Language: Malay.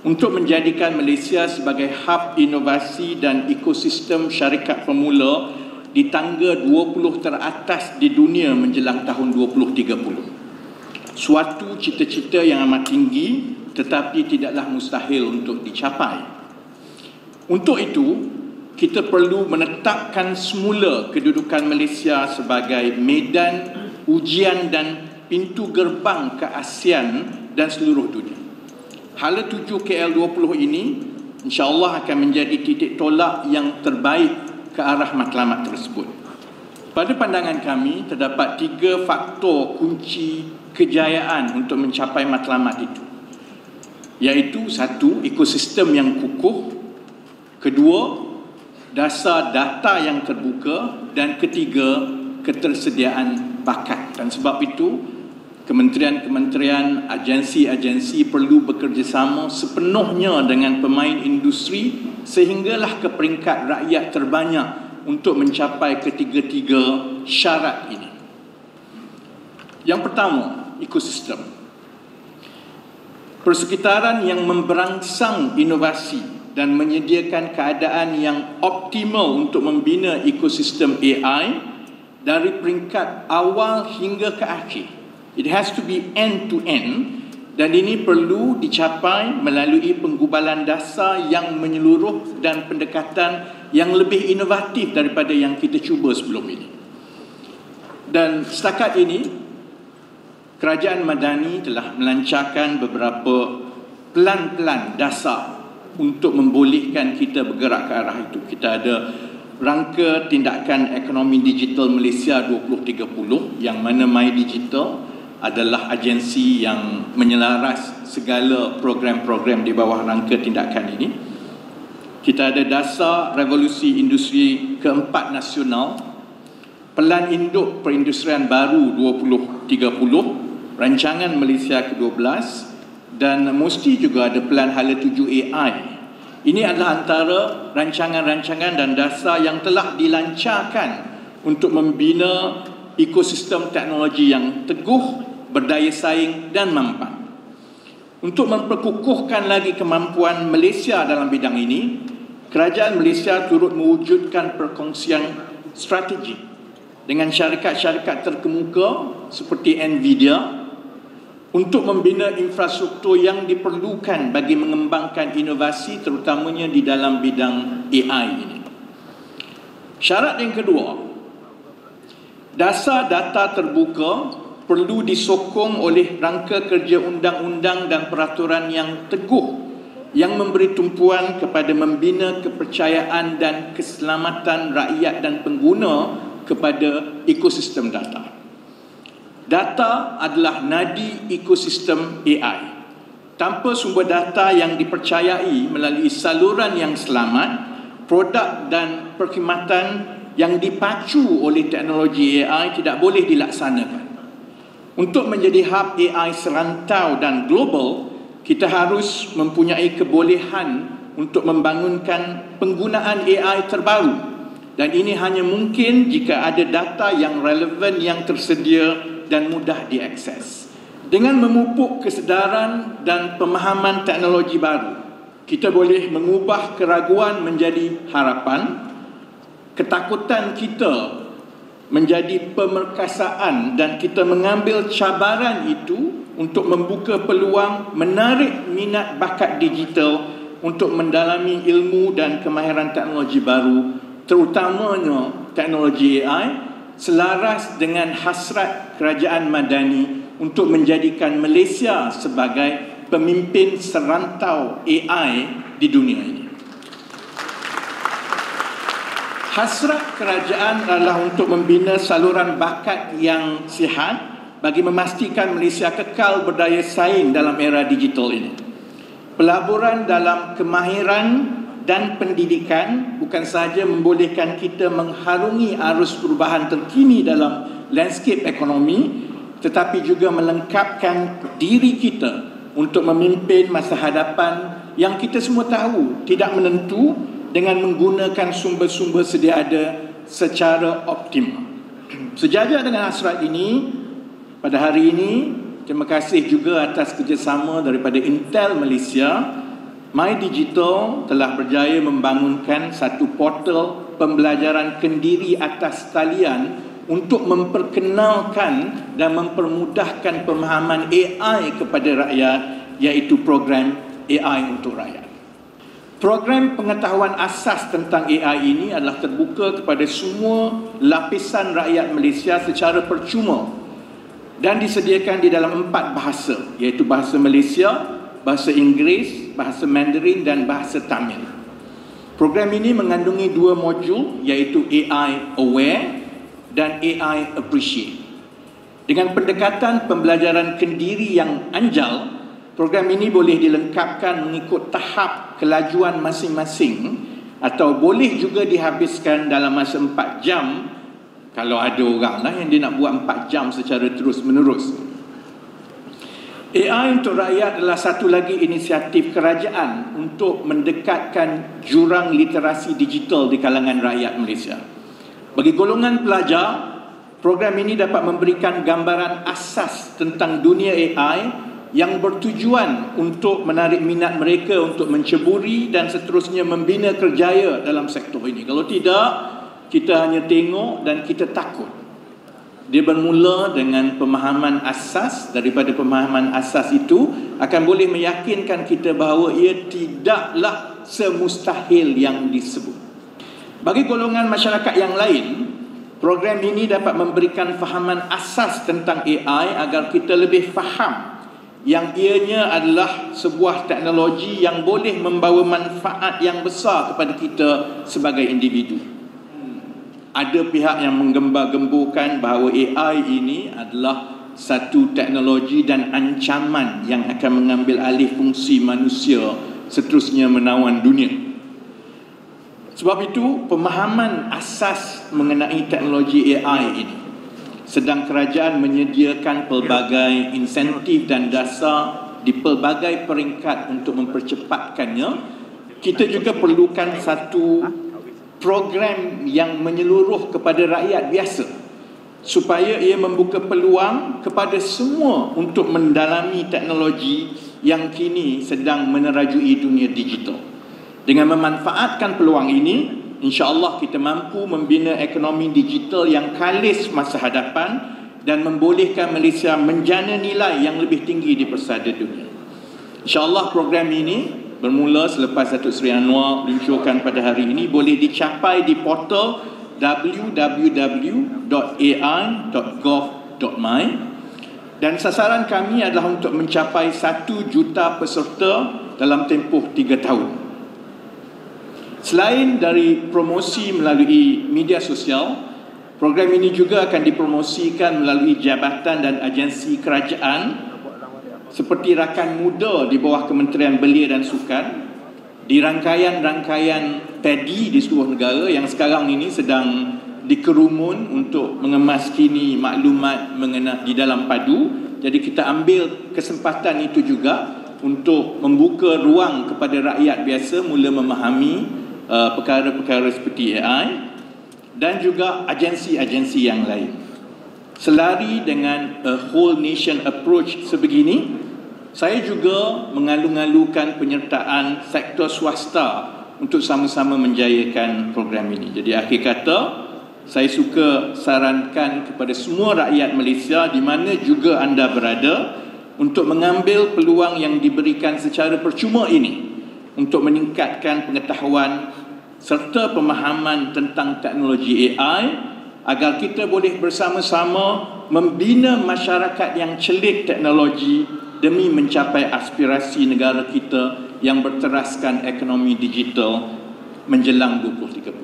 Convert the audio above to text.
untuk menjadikan Malaysia sebagai hub inovasi dan ekosistem syarikat pemula di tangga 20 teratas di dunia menjelang tahun 2030. Suatu cita-cita yang amat tinggi tetapi tidaklah mustahil untuk dicapai. Untuk itu, kita perlu menetapkan semula kedudukan Malaysia sebagai medan ujian dan pintu gerbang ke ASEAN dan seluruh dunia. Hala 7 KL20 ini insya-Allah akan menjadi titik tolak yang terbaik ke arah matlamat tersebut. Pada pandangan kami, terdapat 3 faktor kunci kejayaan untuk mencapai matlamat itu. Iaitu 1, ekosistem yang kukuh, 2, dasar data yang terbuka, dan 3, ketersediaan bakat. Dan sebab itu, kementerian-kementerian, agensi-agensi perlu bekerjasama sepenuhnya dengan pemain industri sehinggalah ke peringkat rakyat terbanyak untuk mencapai ketiga-tiga syarat ini. Yang pertama, ekosistem. Persekitaran yang memberangsang inovasi dan menyediakan keadaan yang optimal untuk membina ekosistem AI dari peringkat awal hingga ke akhir. It has to be end-to-end dan ini perlu dicapai melalui penggubalan dasar yang menyeluruh dan pendekatan yang lebih inovatif daripada yang kita cuba sebelum ini. Dan setakat ini, Kerajaan Madani telah melancarkan beberapa pelan-pelan dasar untuk membolehkan kita bergerak ke arah itu. Kita ada Rangka Tindakan Ekonomi Digital Malaysia 2030 yang mana MyDigital adalah agensi yang menyelaras segala program-program di bawah rangka tindakan ini. Kita ada Dasar Revolusi Industri Keempat Nasional, Pelan Induk Perindustrian Baru 2030, Rancangan Malaysia ke-12 dan mesti juga ada Pelan Hala 7 AI. Ini adalah antara rancangan-rancangan dan dasar yang telah dilancarkan untuk membina ekosistem teknologi yang teguh, berdaya saing dan mampan. Untuk memperkukuhkan lagi kemampuan Malaysia dalam bidang ini, Kerajaan Malaysia turut mewujudkan perkongsian strategi dengan syarikat-syarikat terkemuka seperti Nvidia untuk membina infrastruktur yang diperlukan bagi mengembangkan inovasi terutamanya di dalam bidang AI ini. Syarat yang kedua, dasar data terbuka perlu disokong oleh rangka kerja undang-undang dan peraturan yang teguh yang memberi tumpuan kepada membina kepercayaan dan keselamatan rakyat dan pengguna kepada ekosistem data. Data adalah nadi ekosistem AI. Tanpa sumber data yang dipercayai melalui saluran yang selamat, produk dan perkhidmatan yang dipacu oleh teknologi AI tidak boleh dilaksanakan. Untuk menjadi hub AI serantau dan global, kita harus mempunyai kebolehan untuk membangunkan penggunaan AI terbaru. Dan ini hanya mungkin jika ada data yang relevan yang tersedia dan mudah diakses. Dengan memupuk kesedaran dan pemahaman teknologi baru, kita boleh mengubah keraguan menjadi harapan, ketakutan kita menjadi pemerkasaan dan kita mengambil cabaran itu untuk membuka peluang menarik minat bakat digital untuk mendalami ilmu dan kemahiran teknologi baru, terutamanya teknologi AI, selaras dengan hasrat Kerajaan Madani untuk menjadikan Malaysia sebagai pemimpin serantau AI di dunia ini. Hasrat kerajaan adalah untuk membina saluran bakat yang sihat bagi memastikan Malaysia kekal berdaya saing dalam era digital ini. Pelaburan dalam kemahiran dan pendidikan bukan sahaja membolehkan kita mengharungi arus perubahan terkini dalam landscape ekonomi, tetapi juga melengkapkan diri kita untuk memimpin masa hadapan yang kita semua tahu tidak menentu dengan menggunakan sumber-sumber sedia ada secara optimal. Sejajar dengan hasrat ini, pada hari ini, terima kasih juga atas kerjasama daripada Intel Malaysia MyDigital telah berjaya membangunkan satu portal pembelajaran kendiri atas talian untuk memperkenalkan dan mempermudahkan pemahaman AI kepada rakyat, iaitu program AI untuk rakyat. Program pengetahuan asas tentang AI ini adalah terbuka kepada semua lapisan rakyat Malaysia secara percuma dan disediakan di dalam 4 bahasa, iaitu bahasa Malaysia, bahasa Inggeris, bahasa Mandarin dan bahasa Tamil. Program ini mengandungi 2 modul, iaitu AI Aware dan AI Appreciate. Dengan pendekatan pembelajaran kendiri yang anjal, program ini boleh dilengkapkan mengikut tahap kelajuan masing-masing atau boleh juga dihabiskan dalam masa 4 jam kalau ada orang lah yang dia nak buat 4 jam secara terus-menerus. AI untuk rakyat adalah satu lagi inisiatif kerajaan untuk mendekatkan jurang literasi digital di kalangan rakyat Malaysia. Bagi golongan pelajar, program ini dapat memberikan gambaran asas tentang dunia AI yang bertujuan untuk menarik minat mereka untuk menceburi dan seterusnya membina kerjaya dalam sektor ini. Kalau tidak, kita hanya tengok dan kita takut. Dia bermula dengan pemahaman asas. Daripada pemahaman asas itu akan boleh meyakinkan kita bahawa ia tidaklah semustahil yang disebut. Bagi golongan masyarakat yang lain, program ini dapat memberikan fahaman asas tentang AI agar kita lebih faham yang ianya adalah sebuah teknologi yang boleh membawa manfaat yang besar kepada kita sebagai individu. Ada pihak yang menggembar-gemburkan bahawa AI ini adalah satu teknologi dan ancaman yang akan mengambil alih fungsi manusia, seterusnya menawan dunia. Sebab itu, pemahaman asas mengenai teknologi AI ini sedang kerajaan menyediakan pelbagai insentif dan dasar di pelbagai peringkat untuk mempercepatkannya. Kita juga perlukan satu program yang menyeluruh kepada rakyat biasa supaya ia membuka peluang kepada semua untuk mendalami teknologi yang kini sedang menerajui dunia digital. Dengan memanfaatkan peluang ini, InsyaAllah kita mampu membina ekonomi digital yang kalis masa hadapan dan membolehkan Malaysia menjana nilai yang lebih tinggi di persada dunia. InsyaAllah program ini bermula selepas Datuk Seri Anwar luncurkan pada hari ini boleh dicapai di portal www.ai.gov.my dan sasaran kami adalah untuk mencapai 1 juta peserta dalam tempoh 3 tahun. Selain dari promosi melalui media sosial, program ini juga akan dipromosikan melalui jabatan dan agensi kerajaan seperti Rakan Muda di bawah Kementerian Belia dan Sukan, di rangkaian-rangkaian PADI di seluruh negara yang sekarang ini sedang dikerumun untuk mengemaskini maklumat mengenai di dalam padu. Jadi kita ambil kesempatan itu juga untuk membuka ruang kepada rakyat biasa mula memahami perkara-perkara seperti AI dan juga agensi-agensi yang lain. Selari dengan a whole nation approach sebegini, saya juga mengalu-alukan penyertaan sektor swasta untuk sama-sama menjayakan program ini. Jadi akhir kata, saya suka sarankan kepada semua rakyat Malaysia di mana juga anda berada untuk mengambil peluang yang diberikan secara percuma ini untuk meningkatkan pengetahuan serta pemahaman tentang teknologi AI agar kita boleh bersama-sama membina masyarakat yang celik teknologi demi mencapai aspirasi negara kita yang berteraskan ekonomi digital menjelang 2030.